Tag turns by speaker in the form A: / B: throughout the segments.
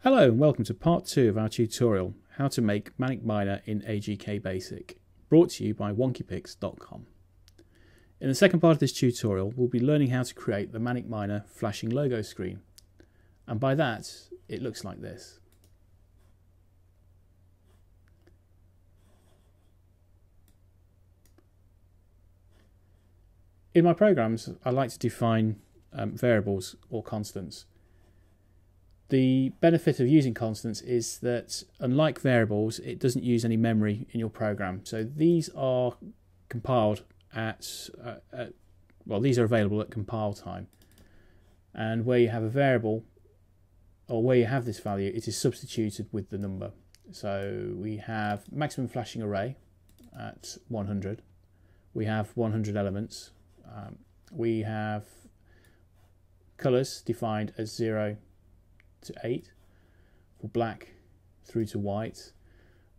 A: Hello and welcome to part 2 of our tutorial, how to make Manic Miner in AGK Basic, brought to you by wonkypix.com. In the second part of this tutorial, we'll be learning how to create the Manic Miner flashing logo screen. And by that, it looks like this. In my programs, I like to define variables or constants. The benefit of using constants is that, unlike variables, it doesn't use any memory in your program. So these are compiled these are available at compile time. And where you have a variable, or where you have this value, it is substituted with the number. So we have maximum flashing array at 100. We have 100 elements. We have colors defined as 0 to 8 for black through to white.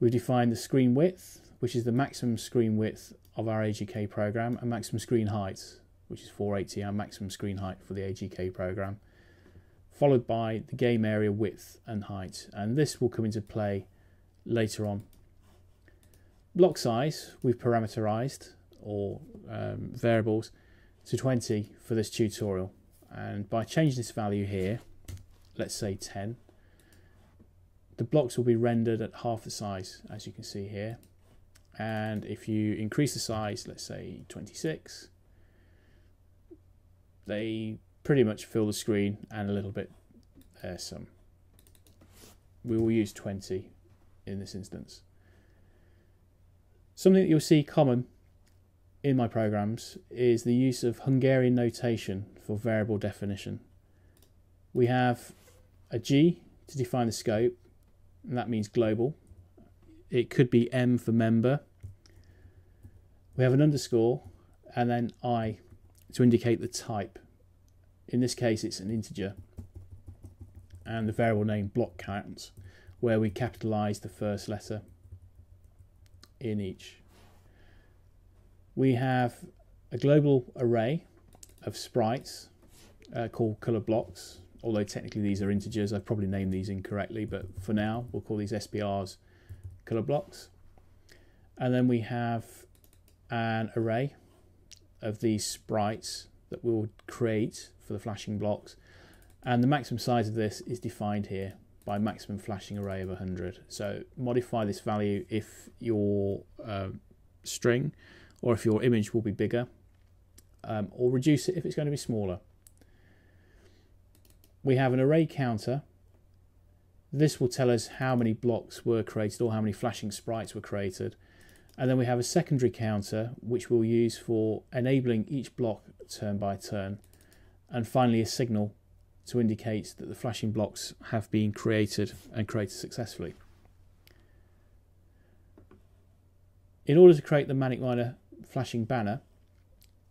A: We've defined the screen width, which is the maximum screen width of our AGK program, and maximum screen height, which is 480, our maximum screen height for the AGK program, followed by the game area width and height, and this will come into play later on. Block size we've parameterized, or variables, to 20 for this tutorial, and by changing this value here, let's say 10, the blocks will be rendered at half the size, as you can see here. And if you increase the size, let's say 26, they pretty much fill the screen and a little bit some. We will use 20 in this instance. Something that you'll see common in my programs is the use of Hungarian notation for variable definition. We have a G to define the scope, and that means global. It could be M for member. We have an underscore and then I to indicate the type. In this case it's an integer, and the variable name block count, where we capitalize the first letter in each. We have a global array of sprites called color blocks, although technically these are integers. I've probably named these incorrectly, but for now we'll call these SBRs color blocks. And then we have an array of these sprites that we'll create for the flashing blocks, and the maximum size of this is defined here by maximum flashing array of 100. So modify this value if your string or if your image will be bigger, or reduce it if it's going to be smaller. We have an array counter. This will tell us how many blocks were created or how many flashing sprites were created. And then we have a secondary counter, which we'll use for enabling each block turn by turn. And finally a signal to indicate that the flashing blocks have been created and created successfully. In order to create the Manic Miner flashing banner,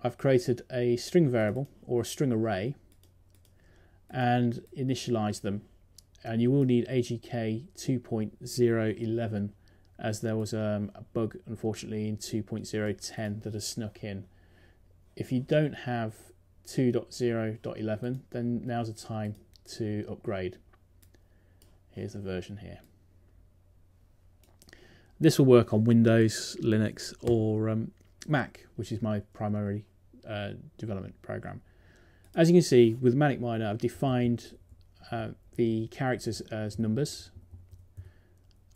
A: I've created a string variable or a string array and initialize them, and you will need AGK 2.011 as there was a bug unfortunately in 2.010 that has snuck in. If you don't have 2.0.11, then now's the time to upgrade. Here's the version here. This will work on Windows, Linux or Mac, which is my primary development program. As you can see, with Manic Miner, I've defined the characters as numbers.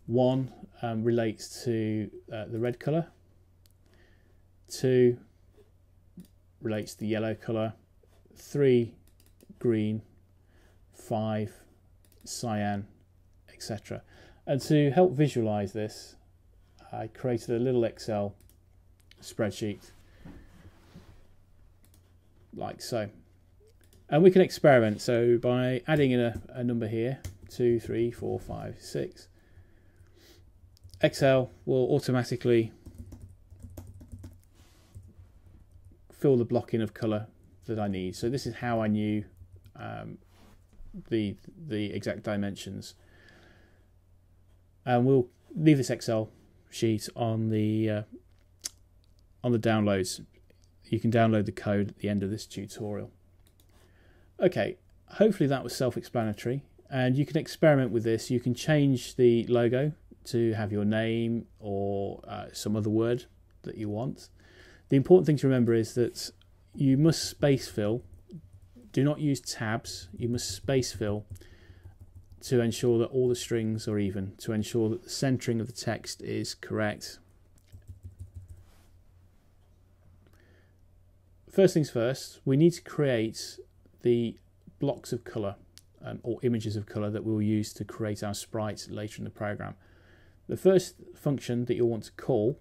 A: 1 relates to the red colour, 2 relates to the yellow colour, 3 green, 5 cyan, etc. And to help visualise this, I created a little Excel spreadsheet like so. And we can experiment, so by adding in a number here, 2, 3, 4, 5, 6, Excel will automatically fill the block in of colour that I need. So this is how I knew the exact dimensions. And we'll leave this Excel sheet on the downloads. You can download the code at the end of this tutorial. Okay, hopefully that was self-explanatory, And you can experiment with this. You can change the logo to have your name or some other word that you want. The important thing to remember is that you must space fill. Do not use tabs. You must space fill to ensure that all the strings are even, to ensure that the centering of the text is correct. First things first, we need to create the blocks of colour or images of colour that we'll use to create our sprites later in the program. The first function that you'll want to call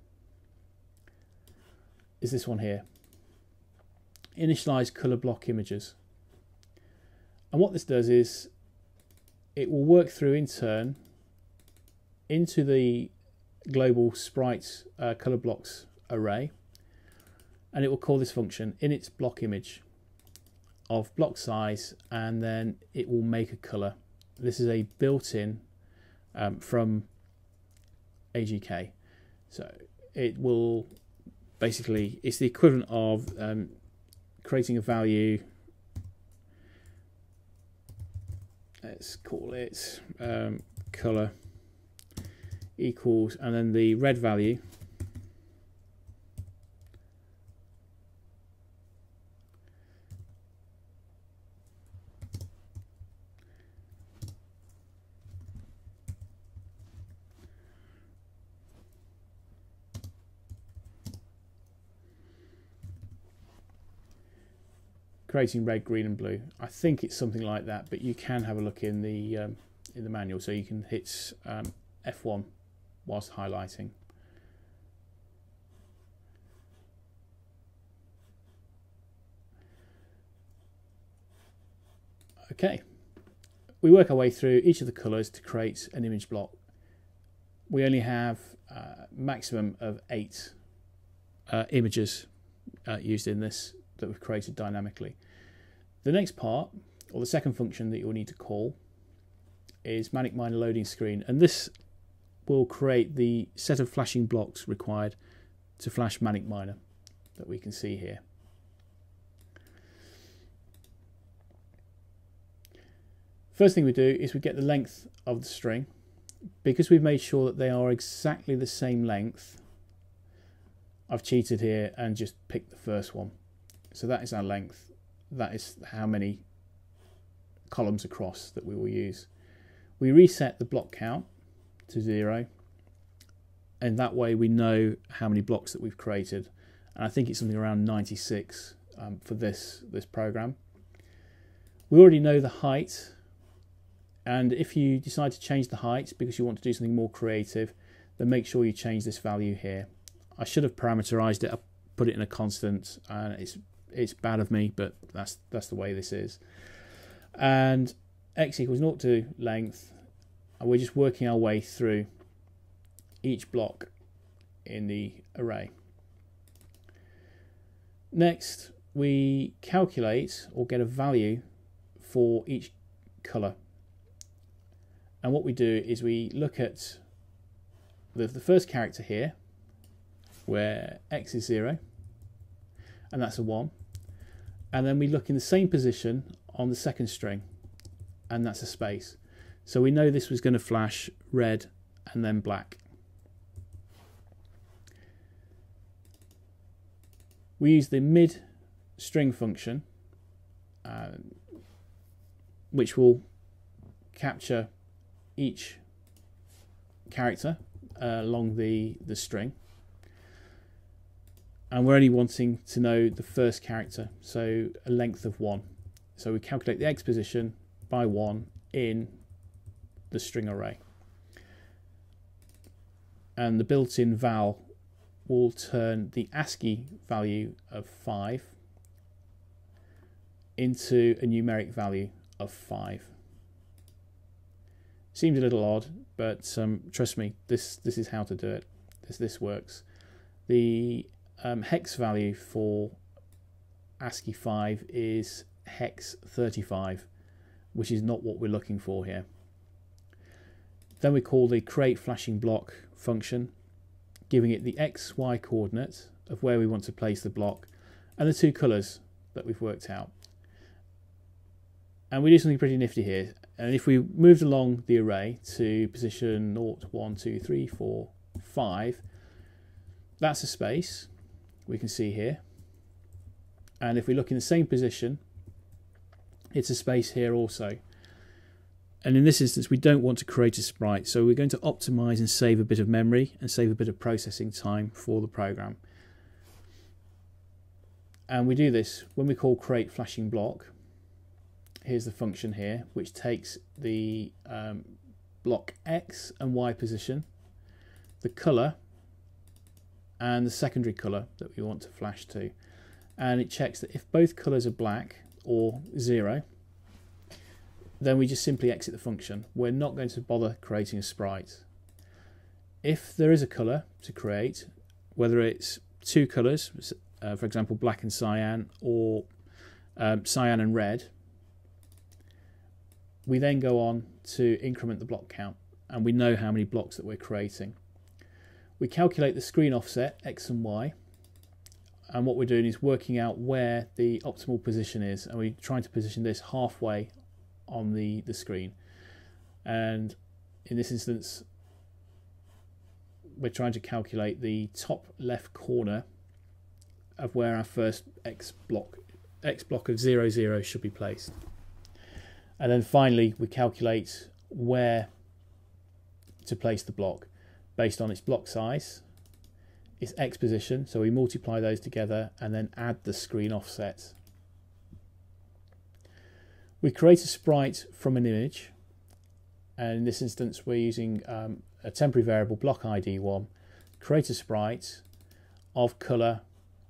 A: is this one here, Initialize colour block images. And what this does is it will work through in turn into the global sprites colour blocks array, and it will call this function init block image of block size, and then it will make a colour. This is a built-in from AGK, so it will basically, it's the equivalent of creating a value. Let's call it color equals, and then the red value creating red, green and blue. I think it's something like that, but you can have a look in the manual, so you can hit F1 whilst highlighting. Okay, we work our way through each of the colours to create an image block. We only have a maximum of 8 images used in this that we've created dynamically. The next part, or the second function that you'll need to call, is Manic Miner loading screen, and this will create the set of flashing blocks required to flash Manic Miner that we can see here. First thing we do is we get the length of the string. Because we've made sure that they are exactly the same length, I've cheated here and just picked the first one. So that is our length. That is how many columns across that we will use. We reset the block count to 0, and that way we know how many blocks that we've created. And I think it's something around 96 for this program. We already know the height, and if you decide to change the height because you want to do something more creative, then make sure you change this value here. I should have parameterized it. I put it in a constant, and it's bad of me, but that's the way this is. And x equals 0 to length, and we're just working our way through each block in the array. Next, we calculate or get a value for each colour. And what we do is we look at the first character here, where x is 0, and that's a 1. And then we look in the same position on the second string, and that's a space. So we know this was going to flash red and then black. We use the mid string function, which will capture each character along the string. And we're only wanting to know the first character, so a length of 1. So we calculate the x position by 1 in the string array. And the built-in val will turn the ASCII value of 5 into a numeric value of 5. Seems a little odd, but trust me, this is how to do it. This works. The hex value for ASCII 5 is hex 35, which is not what we're looking for here. Then we call the create flashing block function, giving it the x, y coordinate of where we want to place the block and the 2 colours that we've worked out. And we do something pretty nifty here. And if we moved along the array to position 0, 1, 2, 3, 4, 5, that's a space we can see here. And if we look in the same position, it's a space here also. And in this instance, we don't want to create a sprite, so we're going to optimize and save a bit of memory and save a bit of processing time for the program. And we do this when we call create flashing block. Here's the function here, which takes the block X and Y position, the color, and the secondary color that we want to flash to. And it checks that if both colors are black or 0, then we just simply exit the function. We're not going to bother creating a sprite. If there is a color to create, whether it's two colors, for example black and cyan, or cyan and red, we then go on to increment the block count, and we know how many blocks that we're creating. We calculate the screen offset X and Y, and what we're doing is working out where the optimal position is, and we're trying to position this halfway on the screen. And in this instance, we're trying to calculate the top left corner of where our first X block of 0, 0 should be placed. And then finally we calculate where to place the block based on its block size, its X position, so we multiply those together and then add the screen offset. We create a sprite from an image, and in this instance we're using a temporary variable block ID 1, create a sprite of color,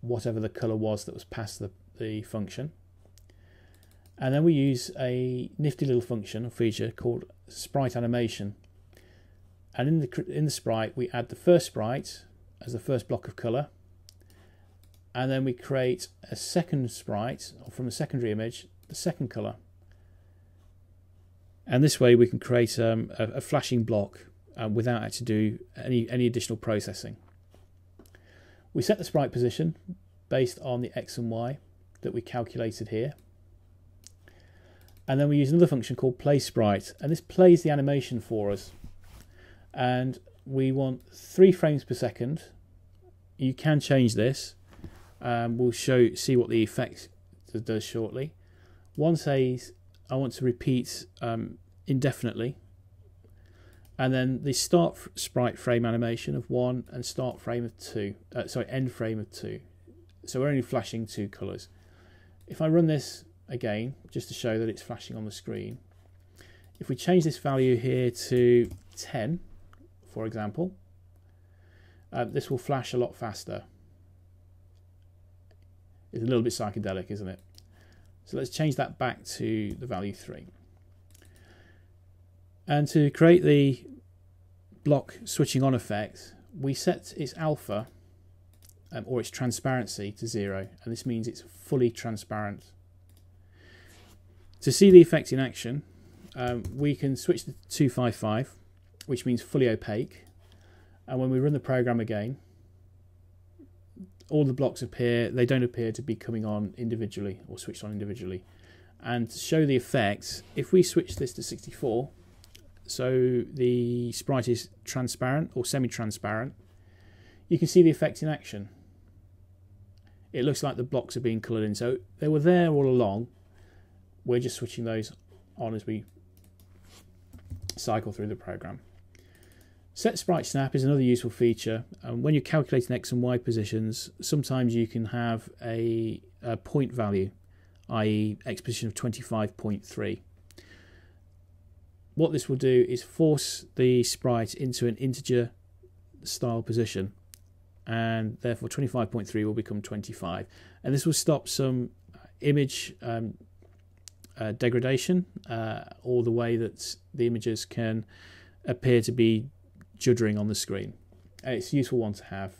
A: whatever the color was that was passed the function. And then we use a nifty little function or feature called sprite animation. And in the sprite we add the first sprite as the first block of color, and then we create a second sprite, or from the secondary image, the second color. And this way we can create a flashing block without having to do any additional processing. We set the sprite position based on the X and Y that we calculated here. And then we use another function called play sprite, and this plays the animation for us. And we want 3 frames per second. You can change this. We'll see what the effect does shortly. One says I want to repeat indefinitely, and then the start sprite frame animation of 1 and start frame of 2. End frame of 2. So we're only flashing 2 colors. If I run this again, just to show that it's flashing on the screen, if we change this value here to 10, for example, this will flash a lot faster. It's a little bit psychedelic, isn't it? So let's change that back to the value 3. And to create the block switching on effect, we set its alpha or its transparency to 0, and this means it's fully transparent. To see the effect in action, we can switch to 255, which means fully opaque, and when we run the program again, all the blocks appear. They don't appear to be coming on individually or switched on individually. And to show the effect, if we switch this to 64, so the sprite is transparent or semi-transparent, you can see the effect in action. It looks like the blocks are being coloured in, so they were there all along. We're just switching those on as we cycle through the program. Set sprite snap is another useful feature. When you're calculating X and Y positions, sometimes you can have a point value, i.e. X position of 25.3. What this will do is force the sprite into an integer style position, and therefore 25.3 will become 25. And this will stop some image degradation, or the way that the images can appear to be juddering on the screen. It's a useful one to have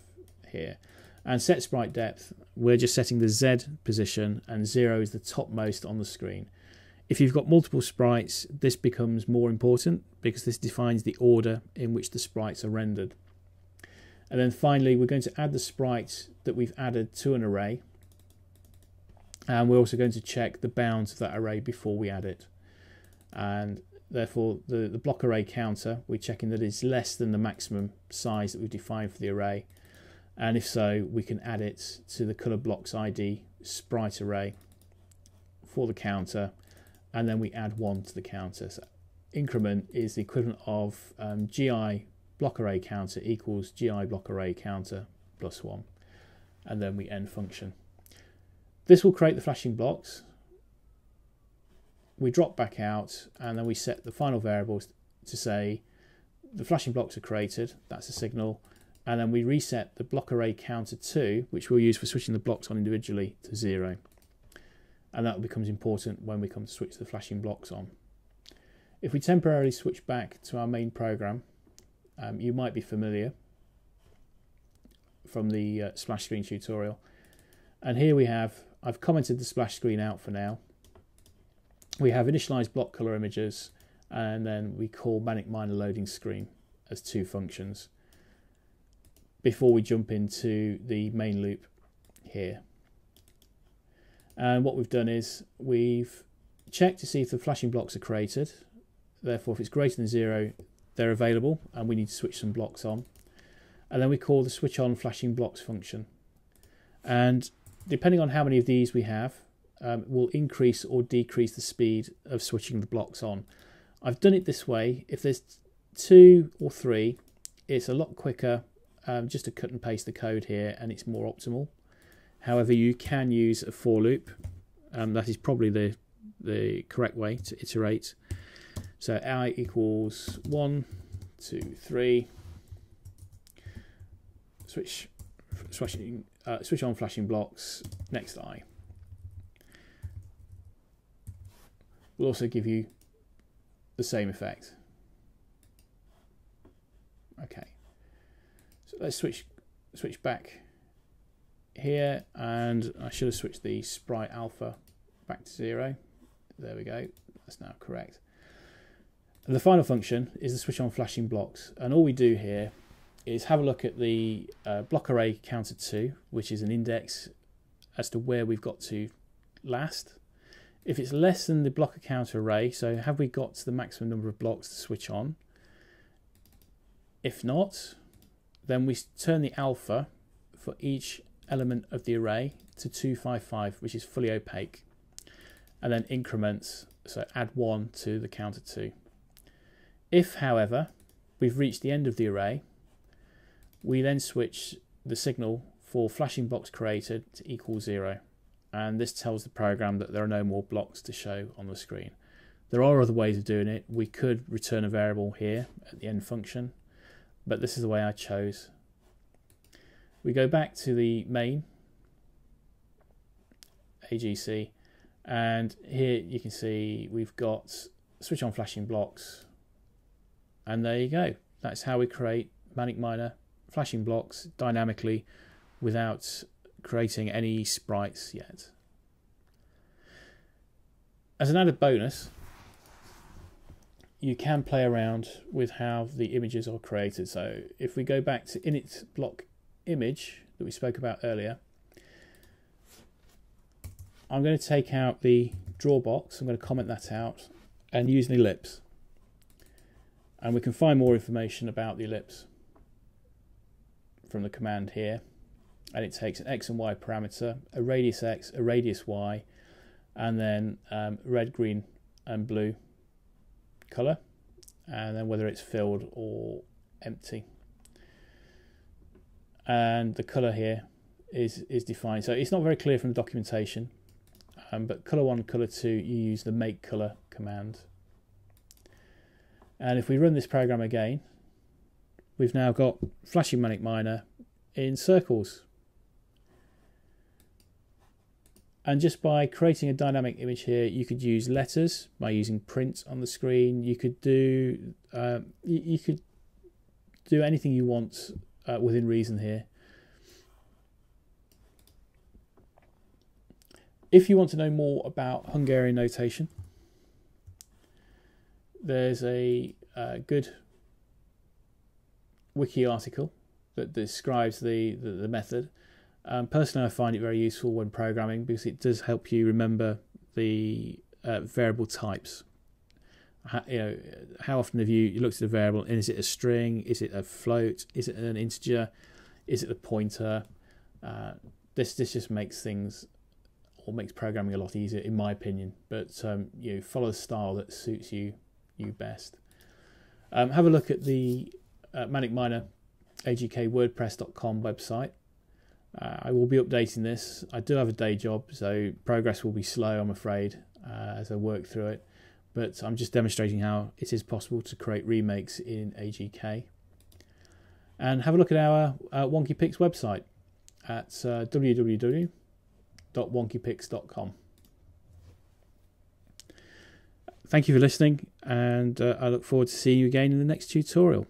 A: here. And set sprite depth, we're just setting the Z position, and 0 is the topmost on the screen. If you've got multiple sprites, this becomes more important because this defines the order in which the sprites are rendered. And then finally, we're going to add the sprite that we've added to an array, and we're also going to check the bounds of that array before we add it. and therefore the block array counter, we're checking that it's less than the maximum size that we've defined for the array, and if so, we can add it to the color blocks ID sprite array for the counter, and then we add 1 to the counter. So increment is the equivalent of GI block array counter equals GI block array counter plus 1, and then we end function. This will create the flashing blocks. We drop back out, and then we set the final variables to say the flashing blocks are created, that's a signal, and then we reset the block array counter 2, which we'll use for switching the blocks on individually, to 0. And that becomes important when we come to switch the flashing blocks on. If we temporarily switch back to our main program, you might be familiar from the splash screen tutorial. And here we have, I've commented the splash screen out for now. We have initialize block color images, and then we call Manic Miner loading screen as 2 functions before we jump into the main loop here. And what we've done is we've checked to see if the flashing blocks are created. Therefore, if it's greater than 0, they're available and we need to switch some blocks on. And then we call the switch on flashing blocks function. And depending on how many of these we have, will increase or decrease the speed of switching the blocks on. I've done it this way. If there's 2 or 3, it's a lot quicker just to cut and paste the code here, and it's more optimal. However, you can use a for loop. That is probably the correct way to iterate. So I equals 1, 2, 3. Switch on flashing blocks, next I. Will also give you the same effect. Okay, so let's switch back here, and I should have switched the sprite alpha back to 0. There we go, that's now correct. And the final function is the switch on flashing blocks, and all we do here is have a look at the block array counter 2, which is an index as to where we've got to last. If it's less than the blocker counter array, so have we got to the maximum number of blocks to switch on? If not, then we turn the alpha for each element of the array to 255, which is fully opaque, and then increments, so add 1 to the counter 2. If, however, we've reached the end of the array, we then switch the signal for flashing blocks created to equal 0. And this tells the program that there are no more blocks to show on the screen. There are other ways of doing it. We could return a variable here at the end function, but this is the way I chose. We go back to the main AGC, and here you can see we've got switch on flashing blocks, and there you go. That's how we create Manic Miner flashing blocks dynamically without creating any sprites yet. As an added bonus, you can play around with how the images are created. So if we go back to init block image that we spoke about earlier, I'm going to take out the draw box, I'm going to comment that out and use an ellipse. And we can find more information about the ellipse from the command here. And it takes an X and Y parameter, a radius X, a radius Y, and then red, green and blue color, and then whether it's filled or empty. And the color here is defined. So it's not very clear from the documentation, but color 1, color 2, you use the make color command. And if we run this program again, we've now got flashing Manic Miner in circles. And just by creating a dynamic image here, you could use letters by using print on the screen. You could do anything you want within reason here. If you want to know more about Hungarian notation, there's a good wiki article that describes the method. Personally, I find it very useful when programming because it does help you remember the variable types How often have you looked at a variable, and is it a string? Is it a float? Is it an integer? Is it a pointer? This just makes things, or makes programming a lot easier, in my opinion. But follow the style that suits you best. Have a look at the Manic Miner agkwordpress.com website. I will be updating this. I do have a day job, so progress will be slow, I'm afraid, as I work through it. But I'm just demonstrating how it is possible to create remakes in AGK. And have a look at our WonkyPix website at www.wonkypix.com. Thank you for listening, and I look forward to seeing you again in the next tutorial.